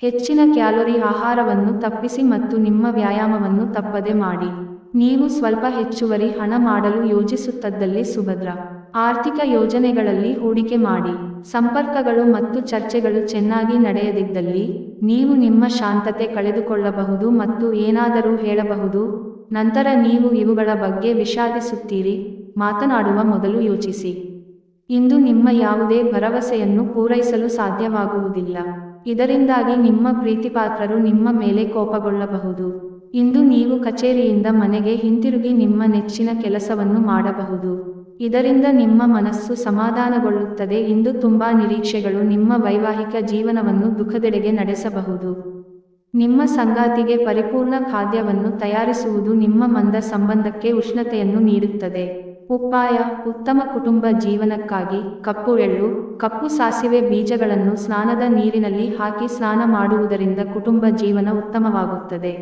ಹೆಚ್ಚಿನ ಕ್ಯಾಲೋರಿ ಆಹಾರವನ್ನು ತಪ್ಪಿಸಿ ಮತ್ತು ನಿಮ್ಮ ವ್ಯಾಯಾಮವನ್ನು ತಪ್ಪದೆ ಮಾಡಿ. ನೀವು ಸ್ವಲ್ಪ ಹೆಚ್ಚುವರಿ ಹಣ ಮಾಡಲು ಯೋಜಿಸುತ್ತದ್ದಲ್ಲಿ ಸುಭದ್ರ ಆರ್ಥಿಕ ಯೋಜನೆಗಳಲ್ಲಿ ಹೂಡಿಕೆ ಮಾಡಿ. ಸಂಪರ್ಕಗಳು ಮತ್ತು ಚರ್ಚೆಗಳು ಚೆನ್ನಾಗಿ ನಡೆಯದಿದ್ದಲ್ಲಿ ನೀವು ನಿಮ್ಮ ಶಾಂತತೆ ಕಳೆದುಕೊಳ್ಳಬಹುದು ಮತ್ತು ಏನಾದರೂ ಹೇಳಬಹುದು. ನಂತರ ನೀವು ಇವುಗಳ ಬಗ್ಗೆ ವಿಷಾದಿಸುತ್ತೀರಿ. ಮಾತನಾಡುವ ಮೊದಲು ಯೋಚಿಸಿ. ಇಂದು ನಿಮ್ಮ ಯಾವುದೇ ಭರವಸೆಯನ್ನು ಪೂರೈಸಲು ಸಾಧ್ಯವಾಗುವುದಿಲ್ಲ. ಇದರಿಂದಾಗಿ ನಿಮ್ಮ ಪ್ರೀತಿಪಾತ್ರರು ನಿಮ್ಮ ಮೇಲೆ ಕೋಪಗೊಳ್ಳಬಹುದು. ಇಂದು ನೀವು ಕಚೇರಿಯಿಂದ ಮನೆಗೆ ಹಿಂತಿರುಗಿ ನಿಮ್ಮ ನೆಚ್ಚಿನ ಕೆಲಸವನ್ನು ಮಾಡಬಹುದು. ಇದರಿಂದ ನಿಮ್ಮ ಮನಸ್ಸು ಸಮಾಧಾನಗೊಳ್ಳುತ್ತದೆ. ಇಂದು ತುಂಬಾ ನಿರೀಕ್ಷೆಗಳು ನಿಮ್ಮ ವೈವಾಹಿಕ ಜೀವನವನ್ನು ದುಃಖದೆಡೆಗೆ ನಡೆಸಬಹುದು. ನಿಮ್ಮ ಸಂಗಾತಿಗೆ ಪರಿಪೂರ್ಣ ಖಾದ್ಯವನ್ನು ತಯಾರಿಸುವುದು ನಿಮ್ಮ ಮಂದ ಸಂಬಂಧಕ್ಕೆ ಉಷ್ಣತೆಯನ್ನು ನೀಡುತ್ತದೆ. ಉಪಾಯ: ಉತ್ತಮ ಕುಟುಂಬ ಜೀವನಕ್ಕಾಗಿ ಕಪ್ಪು ಎಳ್ಳು, ಕಪ್ಪು ಸಾಸಿವೆ ಬೀಜಗಳನ್ನು ಸ್ನಾನದ ನೀರಿನಲ್ಲಿ ಹಾಕಿ ಸ್ನಾನ ಮಾಡುವುದರಿಂದ ಕುಟುಂಬ ಜೀವನ ಉತ್ತಮವಾಗುತ್ತದೆ.